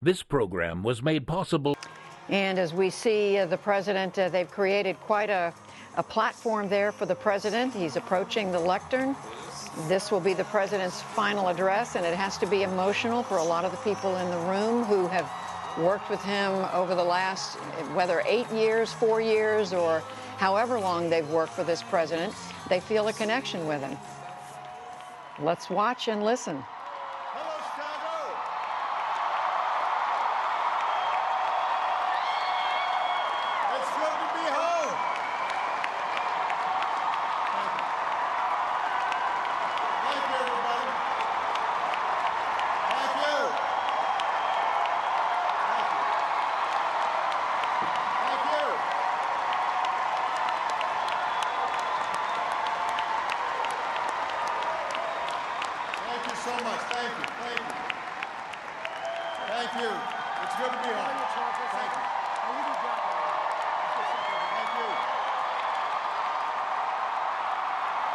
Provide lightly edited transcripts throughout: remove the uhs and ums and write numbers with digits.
This program was made possible. And as we see the president, they've created quite a platform there for the president. He's approaching the lectern. This will be the president's final address, and it has to be emotional for a lot of the people in the room who have worked with him over the last, whether 8 years, 4 years, or however long they've worked for this president. They feel a connection with him. Let's watch and listen. So much. Thank you. Thank you. Thank you. It's good to be home. Thank you. Thank you. Thank you.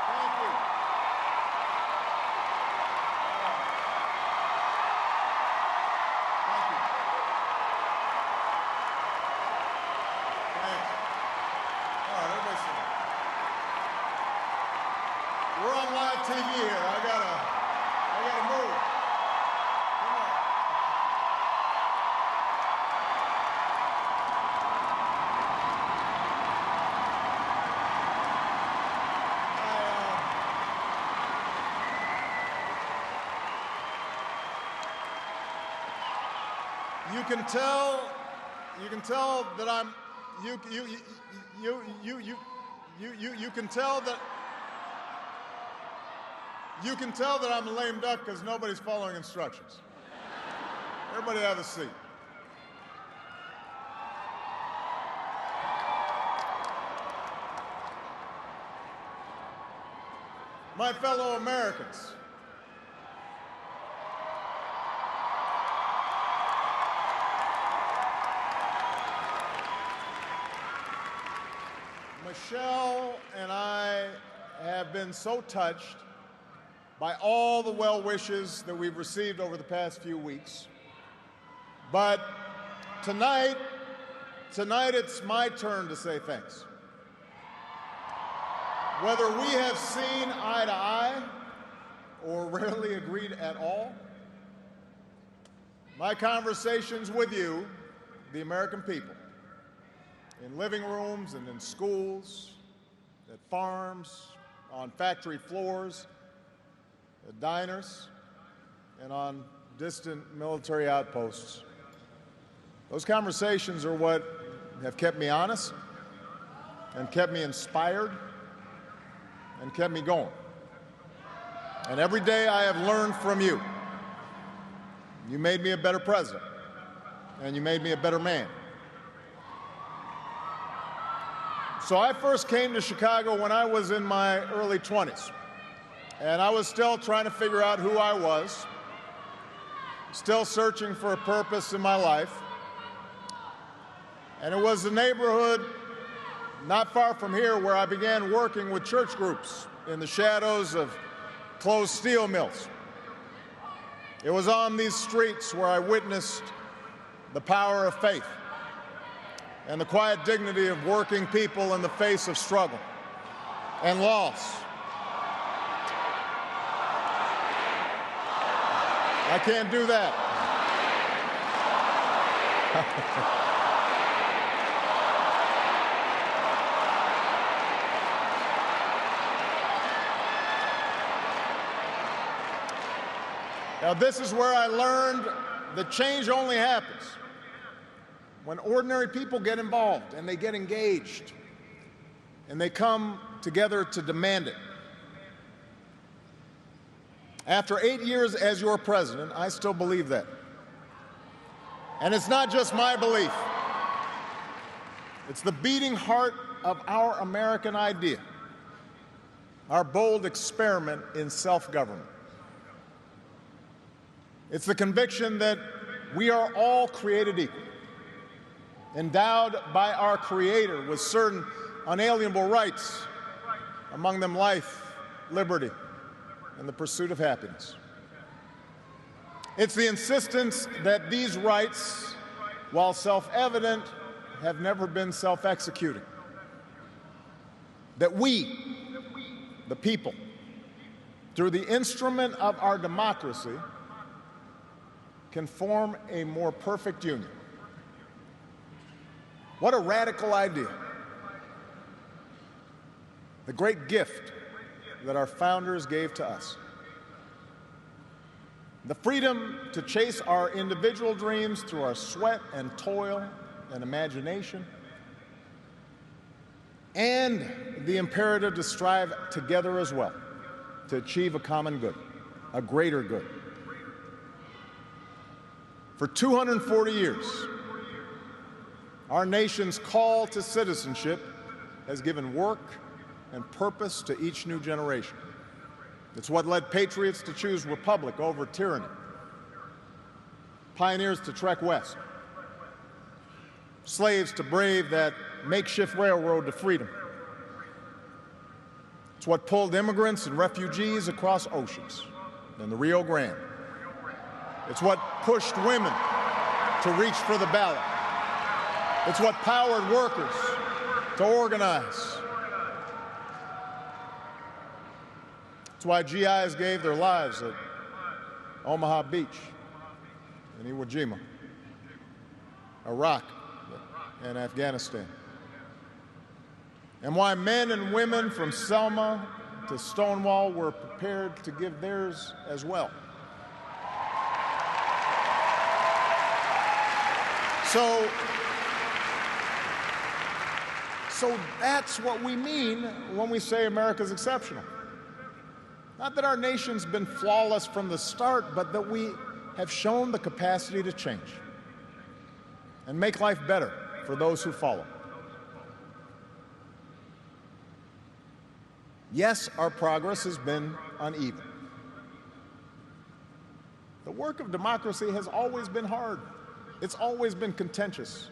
Thank you. Thanks. All right, everybody sit down. We're on live TV here. I gotta move. Come on. You can tell that I'm you can tell that I'm a lame duck because nobody's following instructions. Everybody have a seat. My fellow Americans, Michelle and I have been so touched by all the well wishes that we've received over the past few weeks. But tonight it's my turn to say thanks. Whether we have seen eye to eye or rarely agreed at all, my conversations with you, the American people, in living rooms and in schools, at farms, on factory floors, at diners, and on distant military outposts. Those conversations are what have kept me honest and kept me inspired and kept me going. And every day I have learned from you. You made me a better president, and you made me a better man. So I first came to Chicago when I was in my early 20s. And I was still trying to figure out who I was, still searching for a purpose in my life. And it was a neighborhood not far from here where I began working with church groups in the shadows of closed steel mills. It was on these streets where I witnessed the power of faith and the quiet dignity of working people in the face of struggle and loss. I can't do that. Now, this is where I learned that change only happens when ordinary people get involved and they get engaged and they come together to demand it. After 8 years as your president, I still believe that. And it's not just my belief. It's the beating heart of our American idea, our bold experiment in self-government. It's the conviction that we are all created equal, endowed by our Creator with certain unalienable rights, among them life, liberty, and the pursuit of happiness. It's the insistence that these rights, while self-evident, have never been self-executing. That we, the people, through the instrument of our democracy, can form a more perfect union. What a radical idea. The great gift that our founders gave to us. The freedom to chase our individual dreams through our sweat and toil and imagination, and the imperative to strive together as well to achieve a common good, a greater good. For 240 years, our nation's call to citizenship has given work and purpose to each new generation. It's what led patriots to choose republic over tyranny, pioneers to trek west, slaves to brave that makeshift railroad to freedom. It's what pulled immigrants and refugees across oceans and the Rio Grande. It's what pushed women to reach for the ballot. It's what powered workers to organize. It's why GIs gave their lives at Omaha Beach and Iwo Jima, Iraq, and Afghanistan. And why men and women from Selma to Stonewall were prepared to give theirs as well. So that's what we mean when we say America's exceptional. Not that our nation's been flawless from the start, but that we have shown the capacity to change and make life better for those who follow. Yes, our progress has been uneven. The work of democracy has always been hard. It's always been contentious.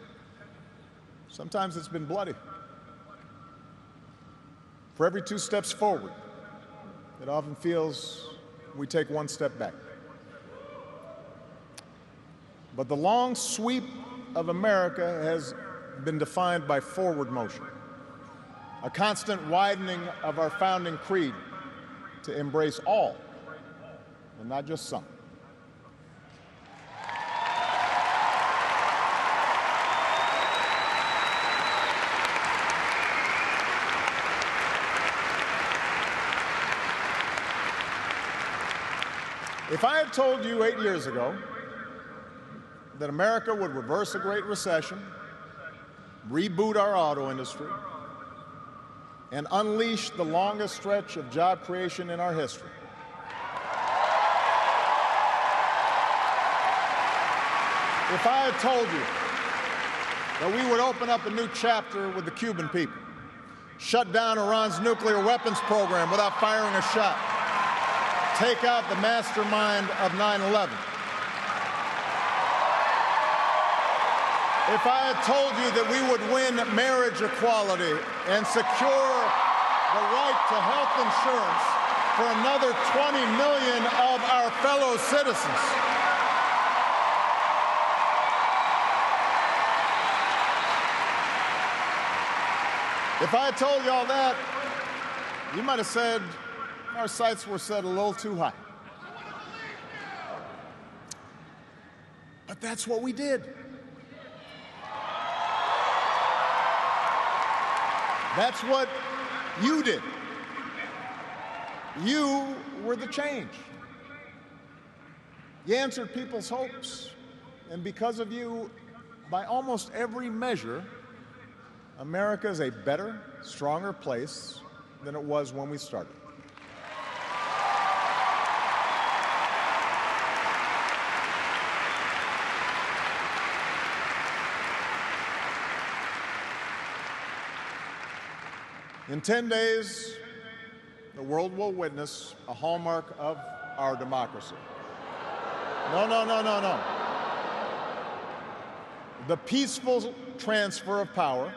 Sometimes it's been bloody. For every 2 steps forward, it often feels we take 1 step back. But the long sweep of America has been defined by forward motion, a constant widening of our founding creed to embrace all, and not just some. If I had told you 8 years ago that America would reverse a Great Recession, reboot our auto industry, and unleash the longest stretch of job creation in our history, if I had told you that we would open up a new chapter with the Cuban people, shut down Iran's nuclear weapons program without firing a shot, take out the mastermind of 9/11. If I had told you that we would win marriage equality and secure the right to health insurance for another 20 million of our fellow citizens, if I had told you all that, you might have said our sights were set a little too high. But that's what we did. That's what you did. You were the change. You answered people's hopes, and because of you, by almost every measure, America is a better, stronger place than it was when we started. In 10 days, the world will witness a hallmark of our democracy. No. The peaceful transfer of power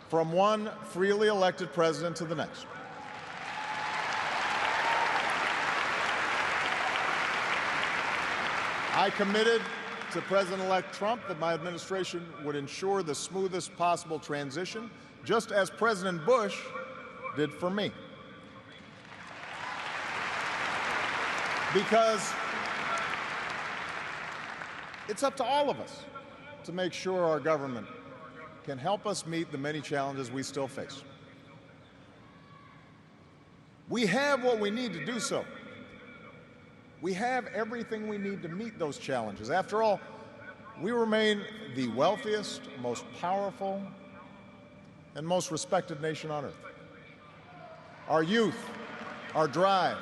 from one freely elected president to the next. I committed to President-elect Trump that my administration would ensure the smoothest possible transition, just as President Bush did for me. Because it's up to all of us to make sure our government can help us meet the many challenges we still face. We have what we need to do so. We have everything we need to meet those challenges. After all, we remain the wealthiest, most powerful, and most respected nation on earth. Our youth, our drive,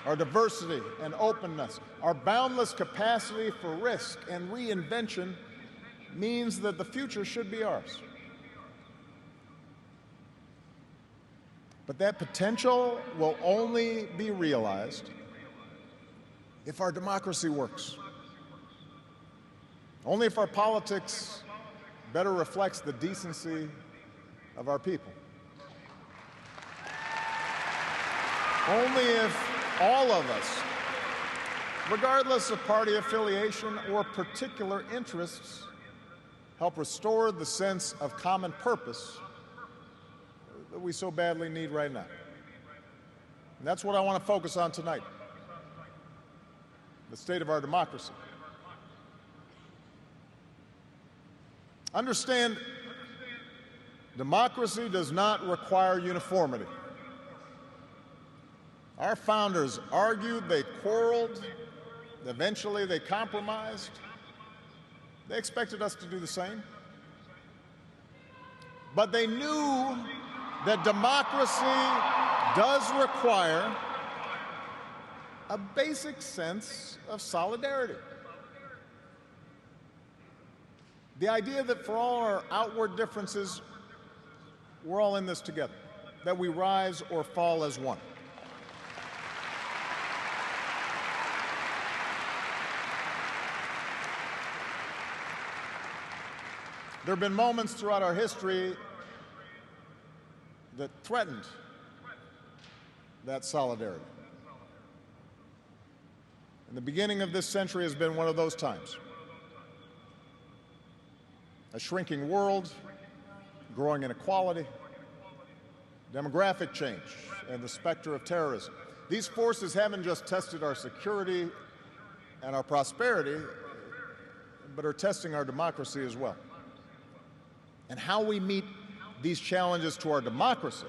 our diversity and openness, our boundless capacity for risk and reinvention means that the future should be ours. But that potential will only be realized if our democracy works. Only if our politics better reflects the decency of our people. Only if all of us, regardless of party affiliation or particular interests, help restore the sense of common purpose that we so badly need right now. And that's what I want to focus on tonight. The state of our democracy. Understand, democracy does not require uniformity. Our founders argued, they quarreled, eventually they compromised. They expected us to do the same. But they knew that democracy does require a basic sense of solidarity. The idea that for all our outward differences, we're all in this together, that we rise or fall as one. There have been moments throughout our history that threatened that solidarity. And the beginning of this century has been one of those times. A shrinking world, growing inequality, demographic change, and the specter of terrorism. These forces haven't just tested our security and our prosperity, but are testing our democracy as well. And how we meet these challenges to our democracy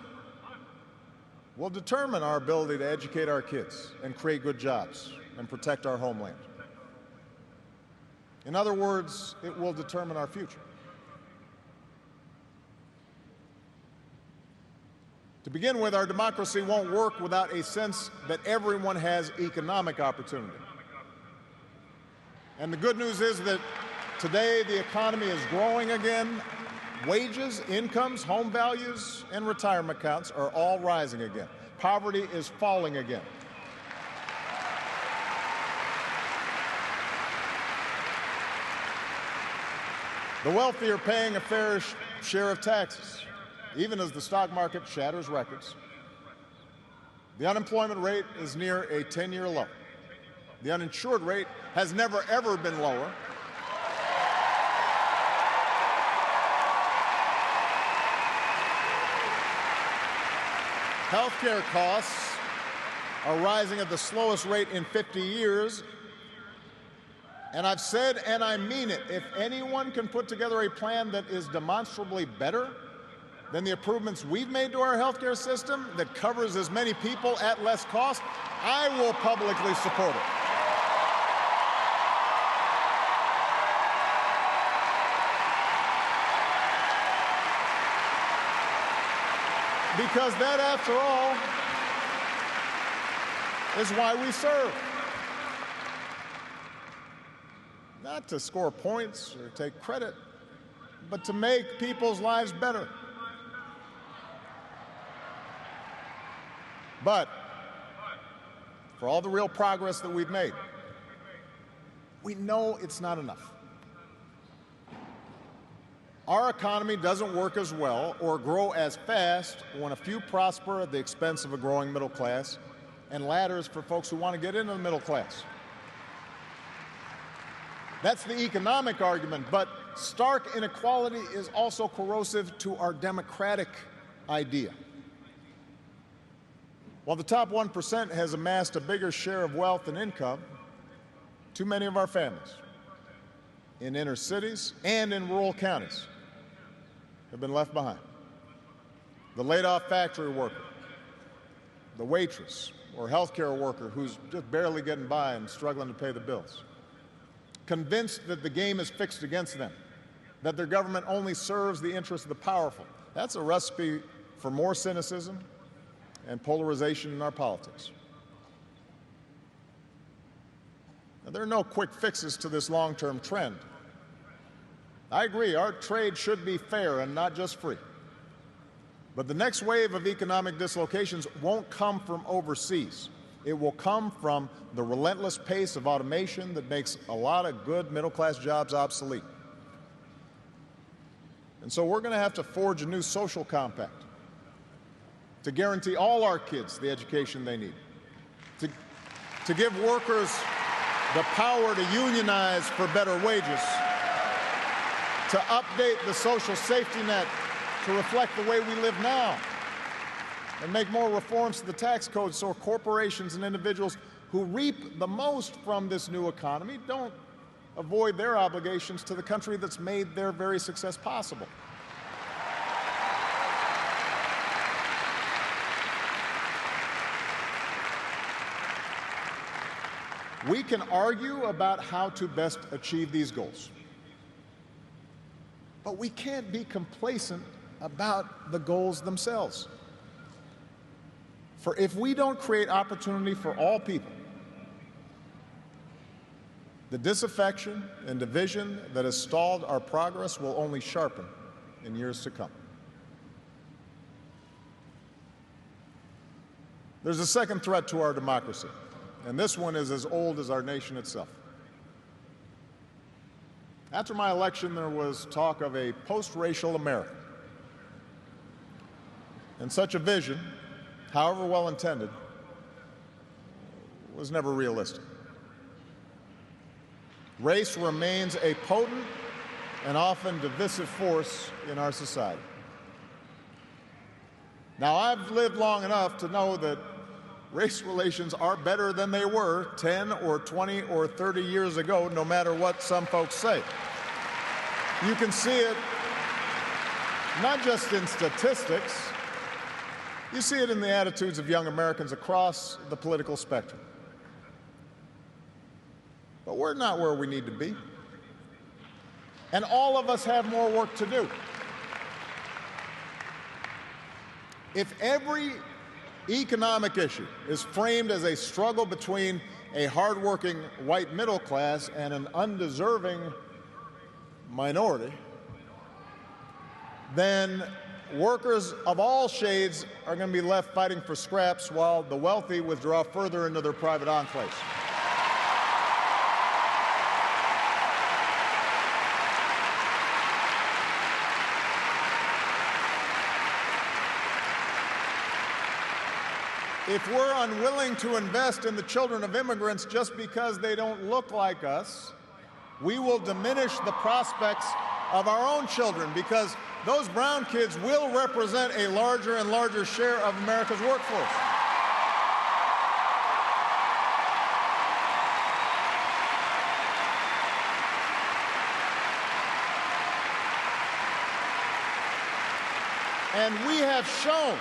will determine our ability to educate our kids and create good jobs and protect our homeland. In other words, it will determine our future. To begin with, our democracy won't work without a sense that everyone has economic opportunity. And the good news is that today the economy is growing again. Wages, incomes, home values, and retirement accounts are all rising again. Poverty is falling again. The wealthy are paying a fair share of taxes, even as the stock market shatters records. The unemployment rate is near a 10-year low. The uninsured rate has never, ever been lower. Healthcare costs are rising at the slowest rate in 50 years. And I've said, and I mean it, if anyone can put together a plan that is demonstrably better than the improvements we've made to our healthcare system that covers as many people at less cost, I will publicly support it. Because that, after all, is why we serve. Not to score points or take credit, but to make people's lives better. But for all the real progress that we've made, we know it's not enough. Our economy doesn't work as well or grow as fast when a few prosper at the expense of a growing middle class and ladders for folks who want to get into the middle class. That's the economic argument, but stark inequality is also corrosive to our democratic idea. While the top 1% has amassed a bigger share of wealth and income, too many of our families in inner cities and in rural counties have been left behind. The laid-off factory worker, the waitress or healthcare worker who's just barely getting by and struggling to pay the bills, convinced that the game is fixed against them, that their government only serves the interests of the powerful. That's a recipe for more cynicism and polarization in our politics. Now, there are no quick fixes to this long-term trend. I agree, our trade should be fair and not just free. But the next wave of economic dislocations won't come from overseas. It will come from the relentless pace of automation that makes a lot of good middle-class jobs obsolete. And so we're going to have to forge a new social compact to guarantee all our kids the education they need, to give workers the power to unionize for better wages, to update the social safety net to reflect the way we live now, and make more reforms to the tax code so corporations and individuals who reap the most from this new economy don't avoid their obligations to the country that's made their very success possible. We can argue about how to best achieve these goals, but we can't be complacent about the goals themselves. For if we don't create opportunity for all people, the disaffection and division that has stalled our progress will only sharpen in years to come. There's a second threat to our democracy, and this one is as old as our nation itself. After my election, there was talk of a post-racial America. And such a vision, however well-intended, was never realistic. Race remains a potent and often divisive force in our society. Now, I've lived long enough to know that race relations are better than they were 10 or 20 or 30 years ago, no matter what some folks say. You can see it not just in statistics, you see it in the attitudes of young Americans across the political spectrum. But we're not where we need to be. And all of us have more work to do. If every economic issue is framed as a struggle between a hardworking white middle class and an undeserving minority, then workers of all shades are going to be left fighting for scraps while the wealthy withdraw further into their private enclaves. If we're unwilling to invest in the children of immigrants just because they don't look like us, we will diminish the prospects of our own children, because those brown kids will represent a larger and larger share of America's workforce. And we have shown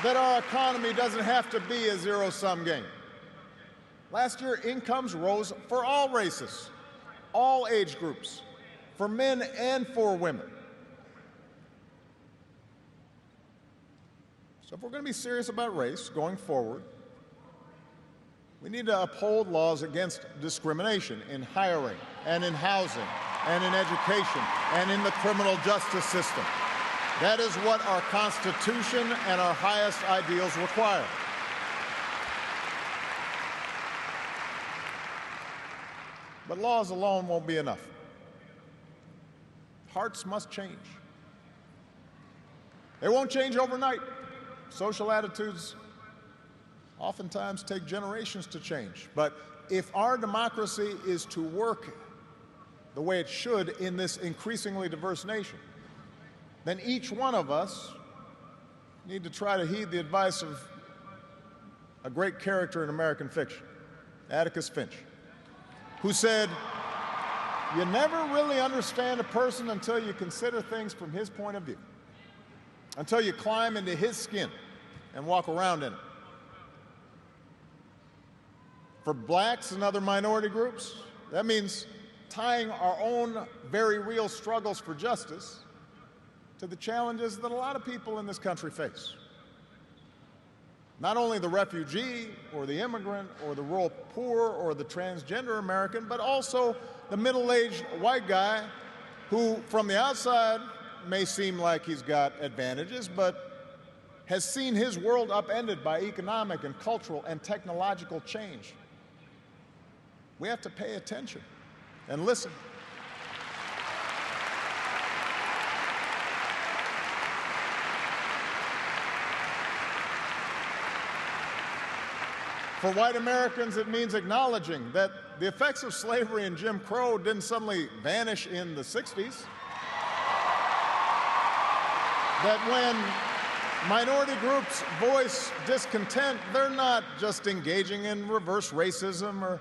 that our economy doesn't have to be a zero-sum game. Last year, incomes rose for all races, all age groups, for men and for women. So if we're going to be serious about race going forward, we need to uphold laws against discrimination in hiring and in housing and in education and in the criminal justice system. That is what our Constitution and our highest ideals require. But laws alone won't be enough. Hearts must change. They won't change overnight. Social attitudes oftentimes take generations to change. But if our democracy is to work the way it should in this increasingly diverse nation, then each one of us need to try to heed the advice of a great character in American fiction, Atticus Finch, who said, "You never really understand a person until you consider things from his point of view, until you climb into his skin and walk around in it." For blacks and other minority groups, that means tying our own very real struggles for justice to the challenges that a lot of people in this country face. Not only the refugee or the immigrant or the rural poor or the transgender American, but also the middle-aged white guy who, from the outside, may seem like he's got advantages, but has seen his world upended by economic and cultural and technological change. We have to pay attention and listen. For white Americans, it means acknowledging that the effects of slavery and Jim Crow didn't suddenly vanish in the 60s. That when minority groups voice discontent, they're not just engaging in reverse racism or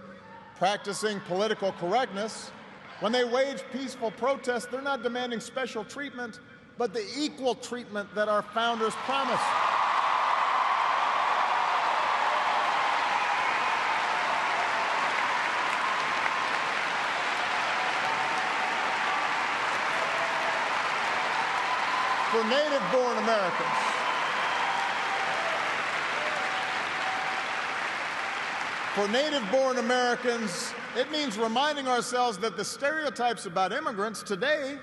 practicing political correctness. When they wage peaceful protests, they're not demanding special treatment, but the equal treatment that our founders promised. For native-born Americans, it means reminding ourselves that the stereotypes about immigrants today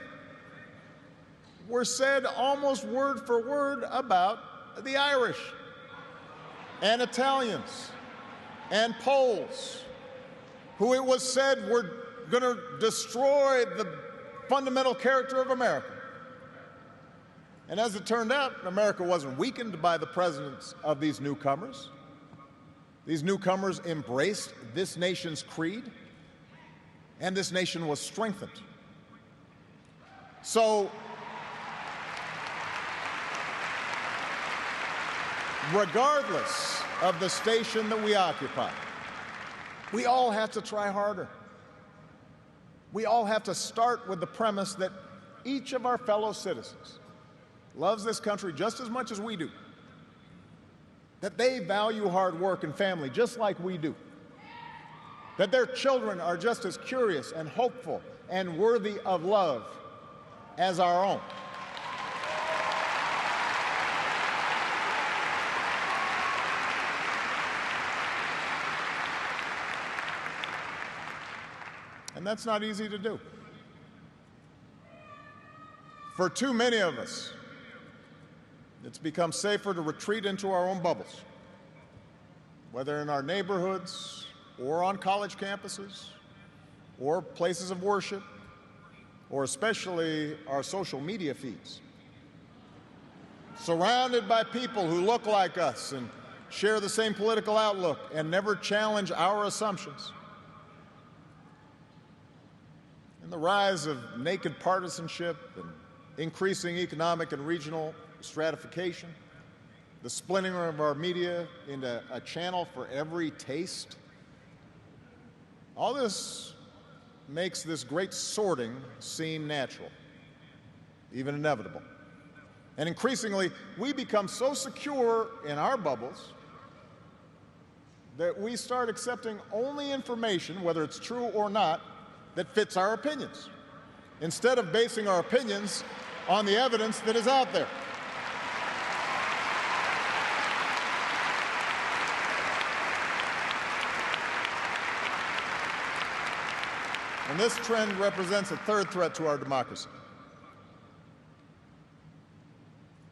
were said almost word for word about the Irish and Italians and Poles, who it was said were going to destroy the fundamental character of America. And as it turned out, America wasn't weakened by the presence of these newcomers. These newcomers embraced this nation's creed, and this nation was strengthened. So, regardless of the station that we occupy, we all have to try harder. We all have to start with the premise that each of our fellow citizens loves this country just as much as we do, that they value hard work and family just like we do, that their children are just as curious and hopeful and worthy of love as our own. And that's not easy to do. For too many of us, it's become safer to retreat into our own bubbles, whether in our neighborhoods or on college campuses or places of worship, or especially our social media feeds. Surrounded by people who look like us and share the same political outlook and never challenge our assumptions. And the rise of naked partisanship and increasing economic and regional stratification, the splintering of our media into a channel for every taste. All this makes this great sorting seem natural, even inevitable. And increasingly, we become so secure in our bubbles that we start accepting only information, whether it's true or not, that fits our opinions, instead of basing our opinions on the evidence that is out there. And this trend represents a third threat to our democracy.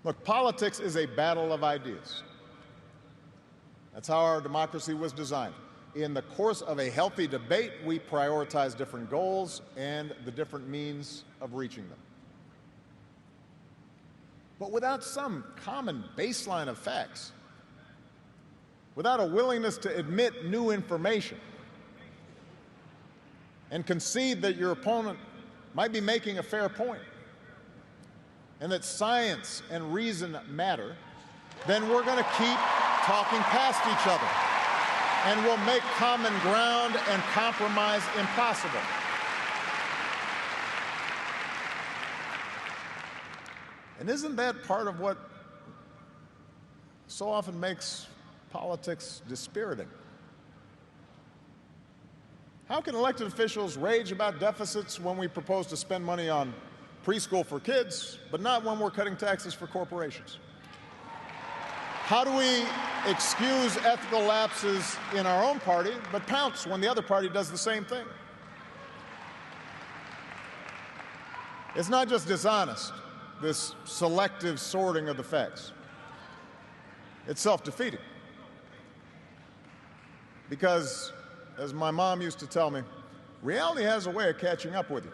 Look, politics is a battle of ideas. That's how our democracy was designed. In the course of a healthy debate, we prioritize different goals and the different means of reaching them. But without some common baseline of facts, without a willingness to admit new information, and concede that your opponent might be making a fair point and that science and reason matter, then we're going to keep talking past each other and we'll make common ground and compromise impossible. And isn't that part of what so often makes politics dispiriting? How can elected officials rage about deficits when we propose to spend money on preschool for kids, but not when we're cutting taxes for corporations? How do we excuse ethical lapses in our own party, but pounce when the other party does the same thing? It's not just dishonest, this selective sorting of the facts. It's self-defeating. Because, as my mom used to tell me, reality has a way of catching up with you.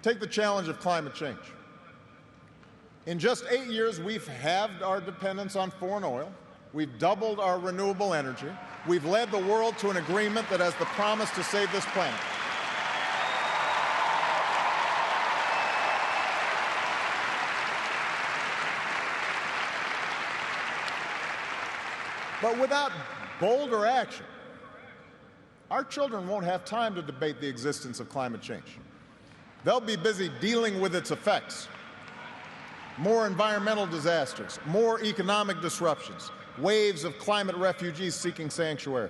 Take the challenge of climate change. In just 8 years, we've halved our dependence on foreign oil. We've doubled our renewable energy. We've led the world to an agreement that has the promise to save this planet. But without bolder action, our children won't have time to debate the existence of climate change. They'll be busy dealing with its effects. More environmental disasters, more economic disruptions, waves of climate refugees seeking sanctuary.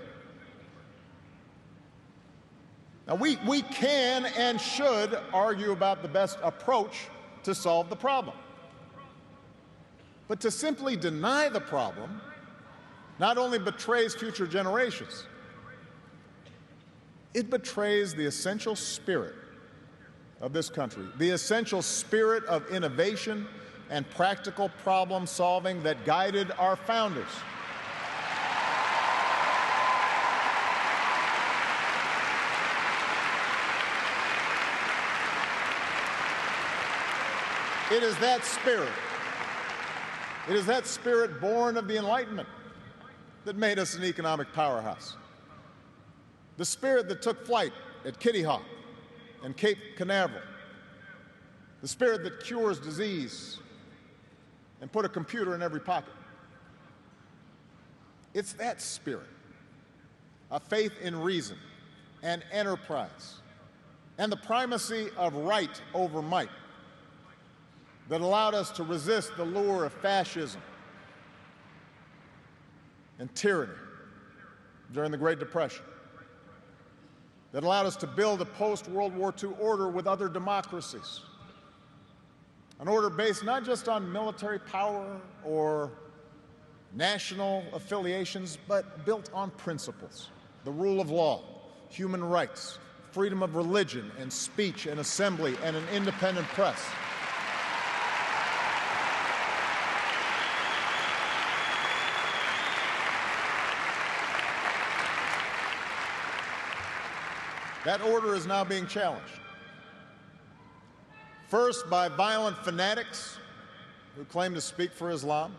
Now, we can and should argue about the best approach to solve the problem. But to simply deny the problem not only betrays future generations, it betrays the essential spirit of this country, the essential spirit of innovation and practical problem solving that guided our founders. It is that spirit born of the Enlightenment that made us an economic powerhouse. The spirit that took flight at Kitty Hawk and Cape Canaveral. The spirit that cures disease and put a computer in every pocket. It's that spirit, a faith in reason and enterprise and the primacy of right over might that allowed us to resist the lure of fascism and tyranny during the Great Depression, that allowed us to build a post-World War II order with other democracies, an order based not just on military power or national affiliations, but built on principles: the rule of law, human rights, freedom of religion and speech and assembly, and an independent press. That order is now being challenged. First, by violent fanatics who claim to speak for Islam.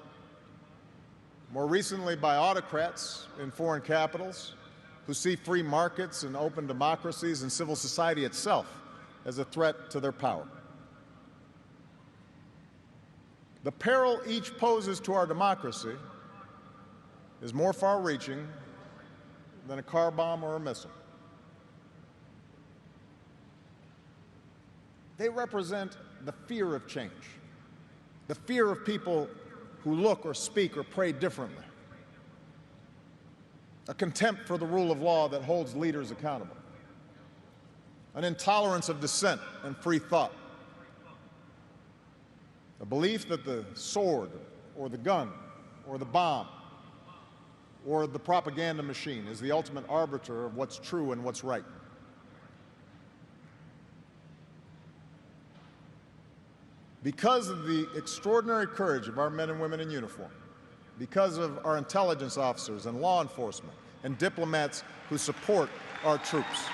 More recently, by autocrats in foreign capitals who see free markets and open democracies and civil society itself as a threat to their power. The peril each poses to our democracy is more far-reaching than a car bomb or a missile. They represent the fear of change, the fear of people who look or speak or pray differently, a contempt for the rule of law that holds leaders accountable, an intolerance of dissent and free thought, a belief that the sword or the gun or the bomb or the propaganda machine is the ultimate arbiter of what's true and what's right. Because of the extraordinary courage of our men and women in uniform, because of our intelligence officers and law enforcement and diplomats who support our troops,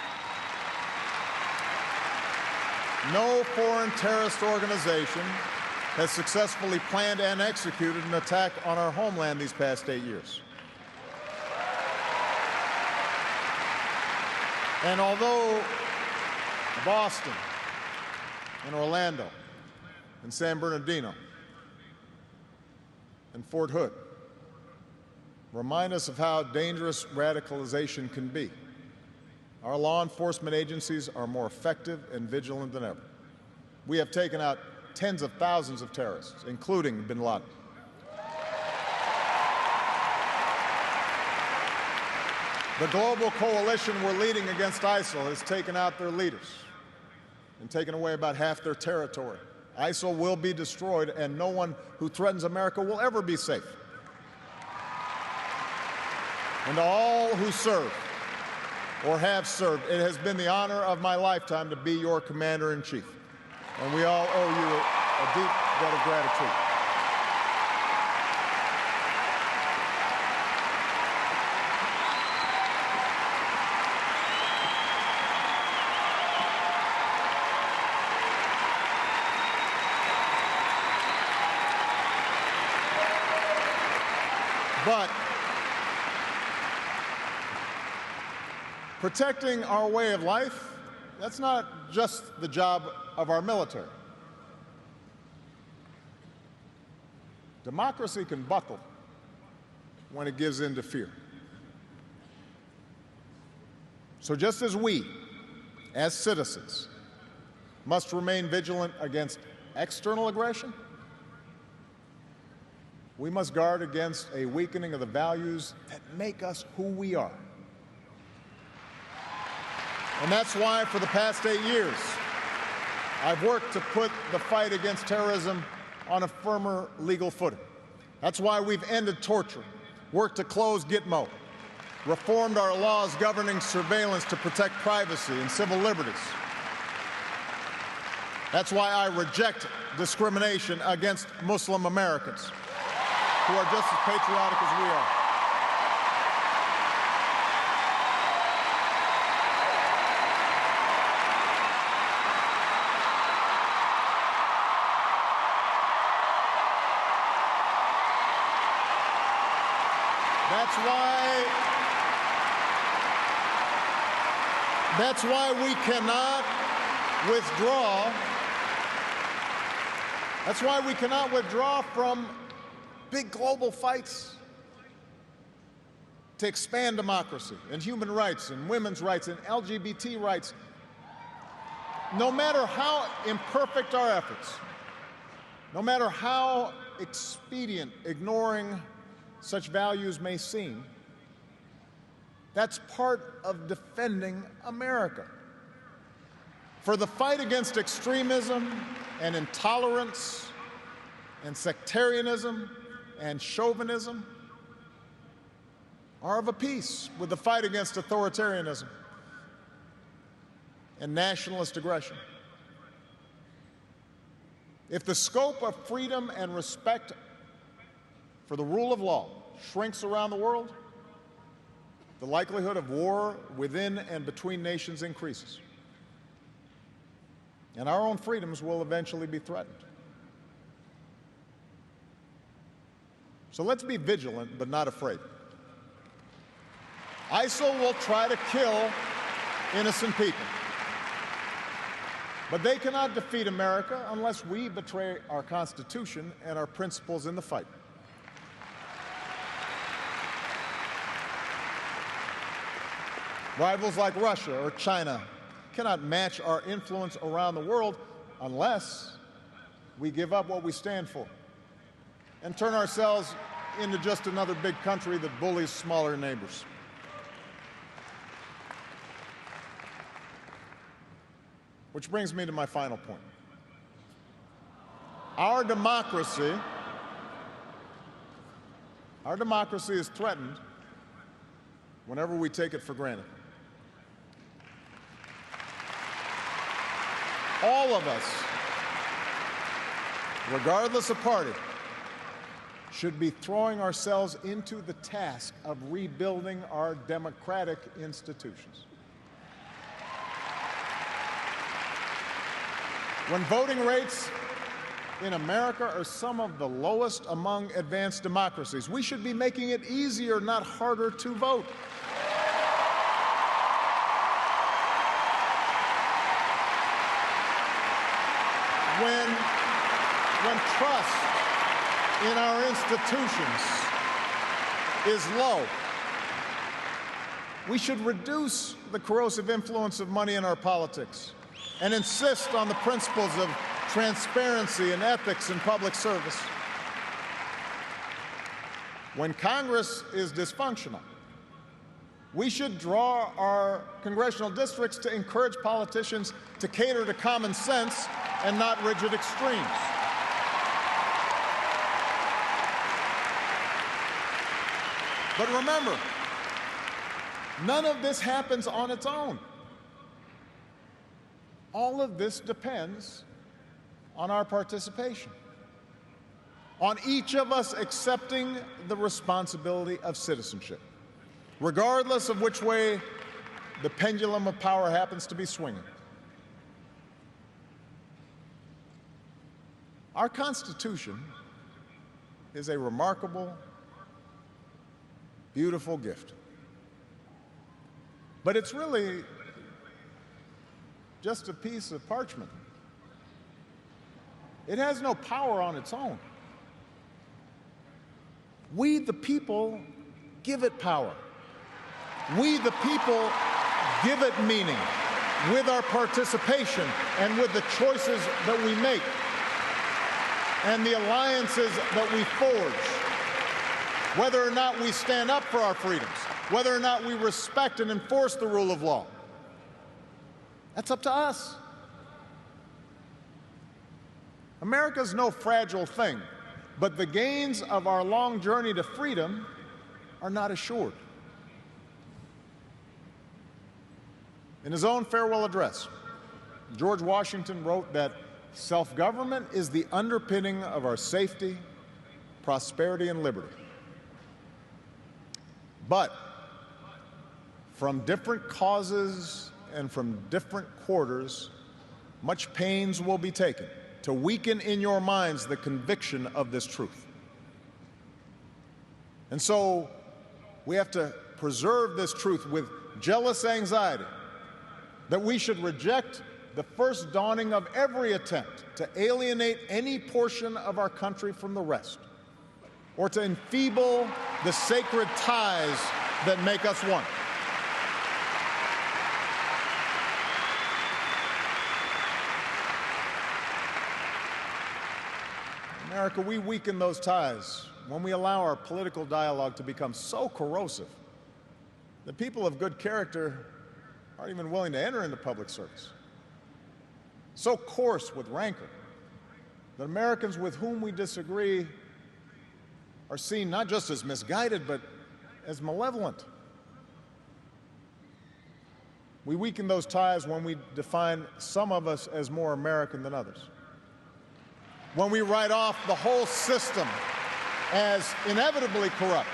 no foreign terrorist organization has successfully planned and executed an attack on our homeland these past 8 years. And although Boston and Orlando and San Bernardino and Fort Hood remind us of how dangerous radicalization can be, our law enforcement agencies are more effective and vigilant than ever. We have taken out tens of thousands of terrorists, including bin Laden. The global coalition we're leading against ISIL has taken out their leaders and taken away about half their territory. ISIL will be destroyed, and no one who threatens America will ever be safe. And to all who serve or have served, it has been the honor of my lifetime to be your commander-in-chief. And we all owe you a deep debt of gratitude. But protecting our way of life, that's not just the job of our military. Democracy can buckle when it gives in to fear. So just as we, as citizens, must remain vigilant against external aggression, we must guard against a weakening of the values that make us who we are. And that's why for the past 8 years, I've worked to put the fight against terrorism on a firmer legal footing. That's why we've ended torture, worked to close Gitmo, reformed our laws governing surveillance to protect privacy and civil liberties. That's why I reject discrimination against Muslim Americans, who are just as patriotic as we are. That's why we cannot withdraw. That's why we cannot withdraw from big global fights to expand democracy and human rights and women's rights and LGBT rights. No matter how imperfect our efforts, no matter how expedient ignoring such values may seem, that's part of defending America. For the fight against extremism and intolerance and sectarianism and chauvinism are of a piece with the fight against authoritarianism and nationalist aggression. If the scope of freedom and respect for the rule of law shrinks around the world, the likelihood of war within and between nations increases, and our own freedoms will eventually be threatened. So let's be vigilant but not afraid. ISIL will try to kill innocent people, but they cannot defeat America unless we betray our Constitution and our principles in the fight. Rivals like Russia or China cannot match our influence around the world unless we give up what we stand for and turn ourselves into just another big country that bullies smaller neighbors. Which brings me to my final point. Our democracy is threatened whenever we take it for granted. All of us, regardless of party, should be throwing ourselves into the task of rebuilding our democratic institutions. When voting rates in America are some of the lowest among advanced democracies. We should be making it easier, not harder, to vote. When trust in our institutions is low, we should reduce the corrosive influence of money in our politics and insist on the principles of transparency and ethics in public service. When Congress is dysfunctional, we should draw our congressional districts to encourage politicians to cater to common sense and not rigid extremes. But remember, none of this happens on its own. All of this depends on our participation, on each of us accepting the responsibility of citizenship, regardless of which way the pendulum of power happens to be swinging. Our Constitution is a remarkable, beautiful gift. But it's really just a piece of parchment. It has no power on its own. We, the people, give it power. We, the people, give it meaning with our participation and with the choices that we make and the alliances that we forge, whether or not we stand up for our freedoms, whether or not we respect and enforce the rule of law. That's up to us. America's no fragile thing, but the gains of our long journey to freedom are not assured. In his own farewell address, George Washington wrote that self-government is the underpinning of our safety, prosperity, and liberty. But from different causes and from different quarters, much pains will be taken to weaken in your minds the conviction of this truth. And so we have to preserve this truth with jealous anxiety that we should reject the first dawning of every attempt to alienate any portion of our country from the rest, or to enfeeble the sacred ties that make us one. America, we weaken those ties when we allow our political dialogue to become so corrosive that people of good character aren't even willing to enter into public service. So coarse with rancor that Americans with whom we disagree are seen not just as misguided, but as malevolent. We weaken those ties when we define some of us as more American than others, when we write off the whole system as inevitably corrupt,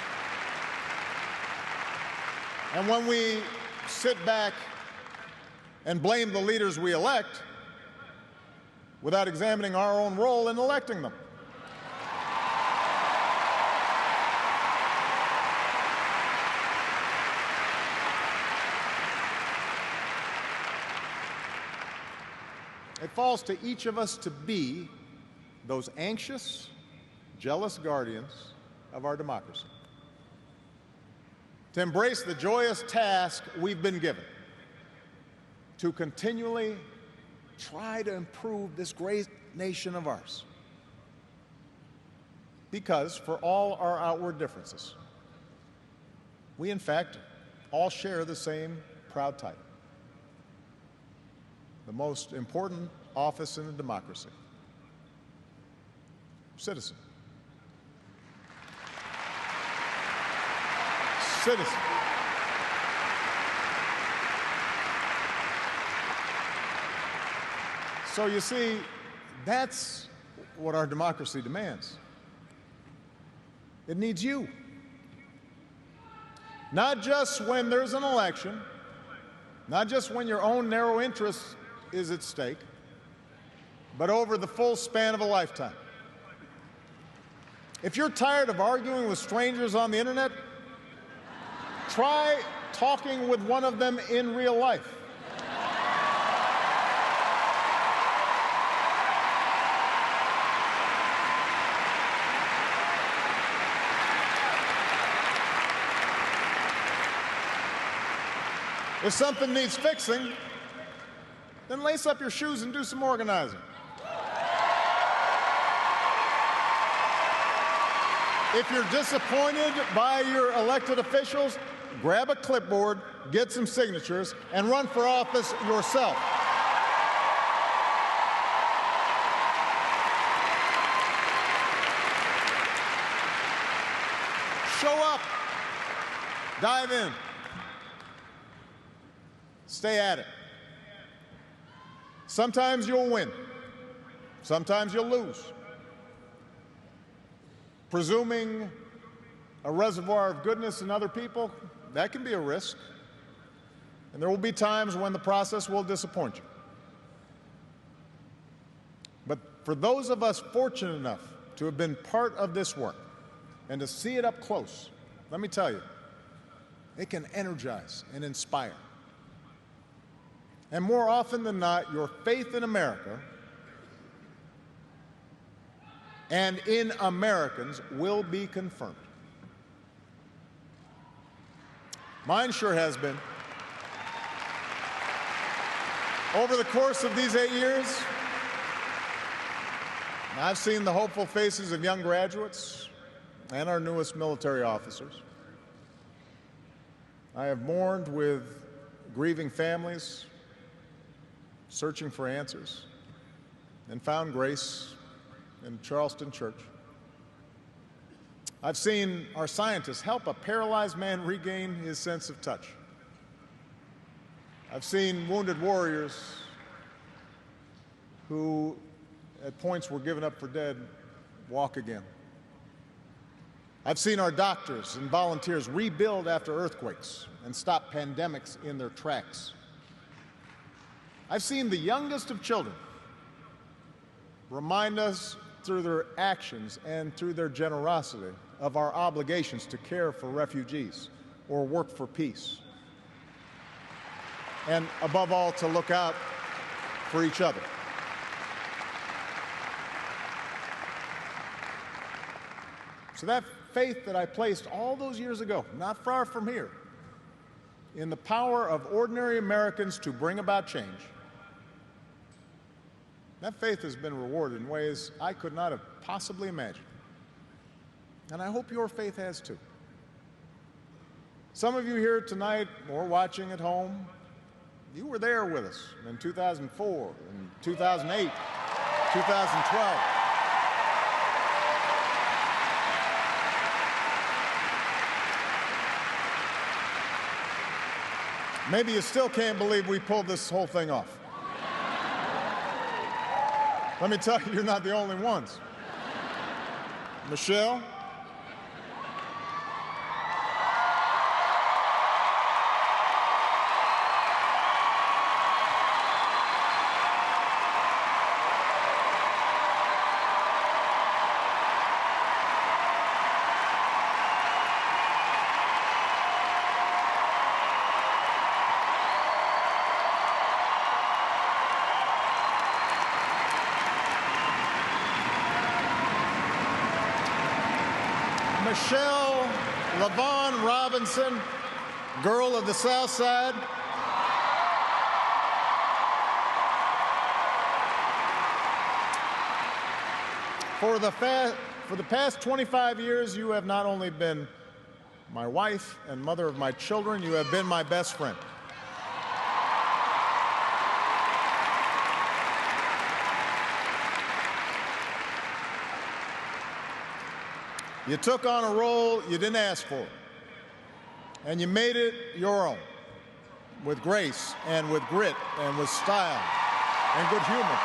and when we sit back and blame the leaders we elect without examining our own role in electing them. It falls to each of us to be those anxious, jealous guardians of our democracy, to embrace the joyous task we've been given, to continually try to improve this great nation of ours. Because for all our outward differences, we in fact all share the same proud title, the most important office in a democracy: citizen. Citizen. So you see, that's what our democracy demands. It needs you. Not just when there's an election, not just when your own narrow interest is at stake, but over the full span of a lifetime. If you're tired of arguing with strangers on the internet, try talking with one of them in real life. If something needs fixing, then lace up your shoes and do some organizing. If you're disappointed by your elected officials, grab a clipboard, get some signatures, and run for office yourself. Show up. Dive in. Stay at it. Sometimes you'll win. Sometimes you'll lose. Presuming a reservoir of goodness in other people, that can be a risk. And there will be times when the process will disappoint you. But for those of us fortunate enough to have been part of this work and to see it up close, let me tell you, it can energize and inspire. And more often than not, your faith in America and in Americans will be confirmed. Mine sure has been. Over the course of these 8 years, I've seen the hopeful faces of young graduates and our newest military officers. I have mourned with grieving families, searching for answers, and found grace in Charleston Church. I've seen our scientists help a paralyzed man regain his sense of touch. I've seen wounded warriors who at points were given up for dead walk again. I've seen our doctors and volunteers rebuild after earthquakes and stop pandemics in their tracks. I've seen the youngest of children remind us through their actions and through their generosity of our obligations to care for refugees or work for peace. And above all, to look out for each other. So that faith that I placed all those years ago, not far from here, in the power of ordinary Americans to bring about change, that faith has been rewarded in ways I could not have possibly imagined. And I hope your faith has too. Some of you here tonight or watching at home, you were there with us in 2004, in 2008, 2012. Maybe you still can't believe we pulled this whole thing off. Let me tell you, you're not the only ones. Michelle, Michelle LaVaughn Robinson, girl of the South Side. For the past 25 years, you have not only been my wife and mother of my children, you have been my best friend. You took on a role you didn't ask for, and you made it your own, with grace and with grit and with style and good humor.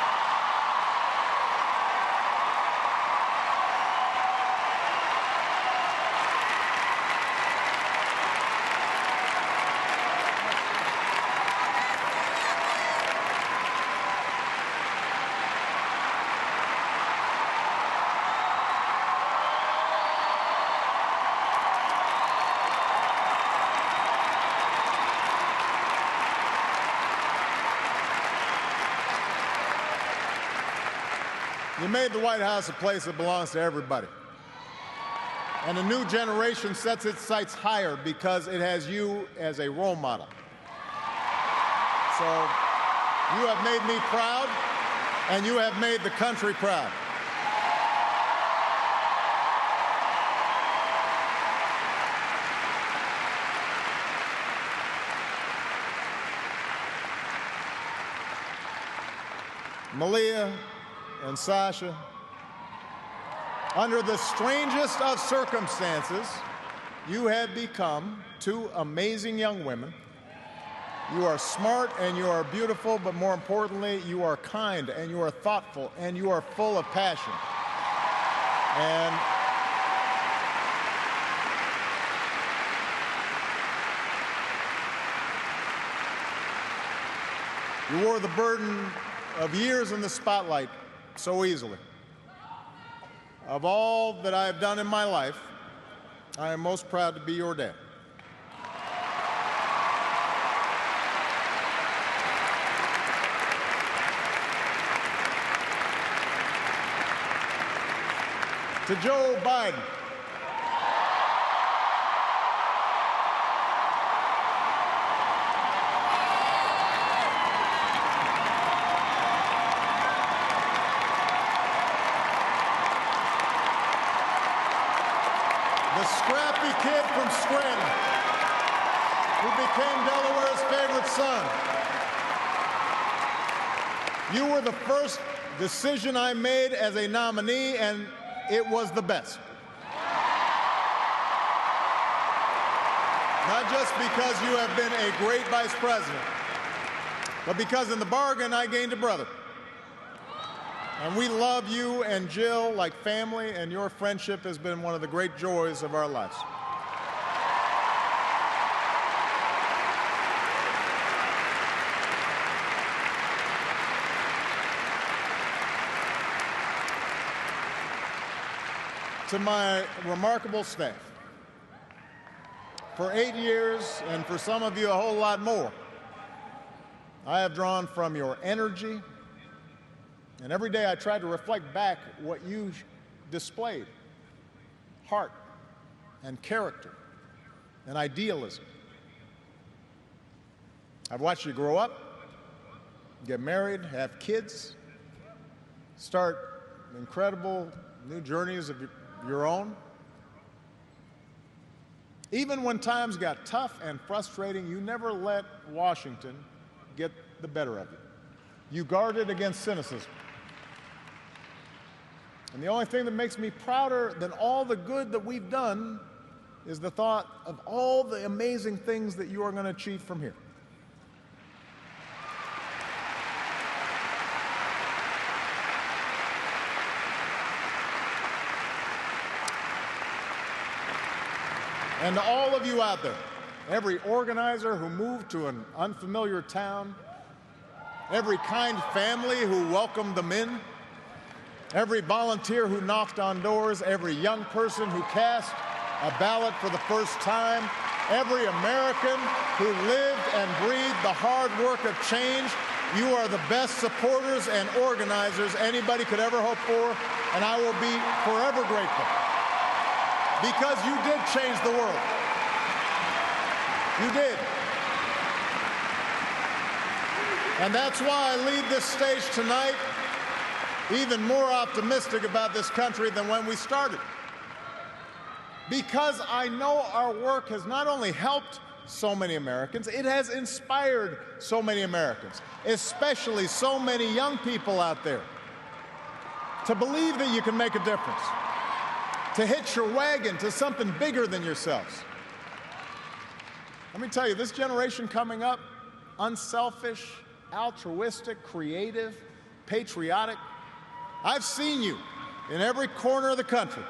You made the White House a place that belongs to everybody. And a new generation sets its sights higher because it has you as a role model. So you have made me proud, and you have made the country proud. Malia and Sasha, under the strangest of circumstances, you have become two amazing young women. You are smart and you are beautiful, but more importantly, you are kind and you are thoughtful and you are full of passion. And you wore the burden of years in the spotlight so easily. Of all that I have done in my life, I am most proud to be your dad. To Joe Biden, the scrappy kid from Scranton, who became Delaware's favorite son. You were the first decision I made as a nominee, and it was the best. Not just because you have been a great vice president, but because in the bargain I gained a brother. And we love you and Jill like family, and your friendship has been one of the great joys of our lives. To my remarkable staff, for 8 years, and for some of you a whole lot more, I have drawn from your energy, and every day I try to reflect back what you displayed: heart and character and idealism. I've watched you grow up, get married, have kids, start incredible new journeys of your own. Even when times got tough and frustrating, you never let Washington get the better of you. You guarded against cynicism. And the only thing that makes me prouder than all the good that we've done is the thought of all the amazing things that you are going to achieve from here. And to all of you out there, every organizer who moved to an unfamiliar town, every kind family who welcomed them in, every volunteer who knocked on doors, every young person who cast a ballot for the first time, every American who lived and breathed the hard work of change, you are the best supporters and organizers anybody could ever hope for, and I will be forever grateful. Because you did change the world. You did. And that's why I leave this stage tonight even more optimistic about this country than when we started. Because I know our work has not only helped so many Americans, it has inspired so many Americans, especially so many young people out there, to believe that you can make a difference, to hitch your wagon to something bigger than yourselves. Let me tell you, this generation coming up, unselfish, altruistic, creative, patriotic, I've seen you in every corner of the country.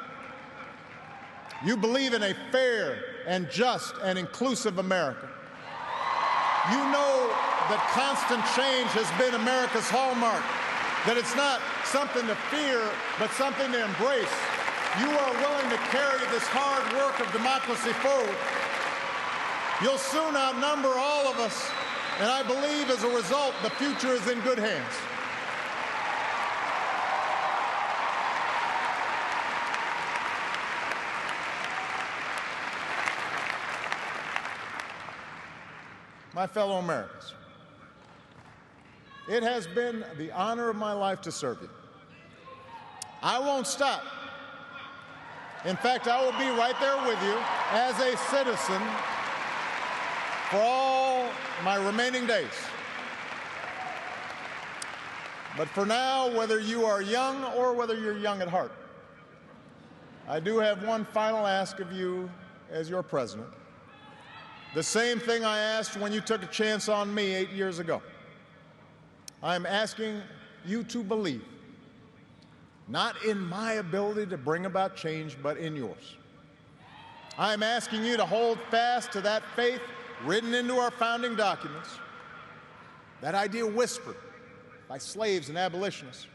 You believe in a fair and just and inclusive America. You know that constant change has been America's hallmark, that it's not something to fear, but something to embrace. You are willing to carry this hard work of democracy forward. You'll soon outnumber all of us, and I believe as a result, the future is in good hands. my fellow Americans, it has been the honor of my life to serve you. I won't stop. In fact, I will be right there with you as a citizen for all my remaining days. But for now, whether you are young or whether you're young at heart, I do have one final ask of you as your president. The same thing I asked when you took a chance on me 8 years ago. I'm asking you to believe, not in my ability to bring about change, but in yours. I'm asking you to hold fast to that faith written into our founding documents, that idea whispered by slaves and abolitionists,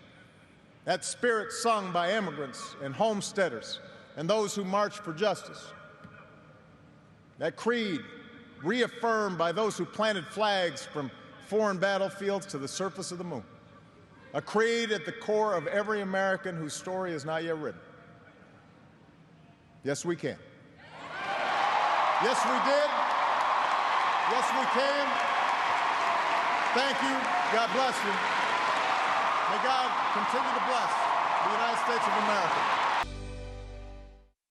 that spirit sung by immigrants and homesteaders and those who marched for justice, that creed reaffirmed by those who planted flags from foreign battlefields to the surface of the moon. A creed at the core of every American whose story is not yet written. Yes, we can. Yes, we did. Yes, we can. Thank you. God bless you. May God continue to bless the United States of America.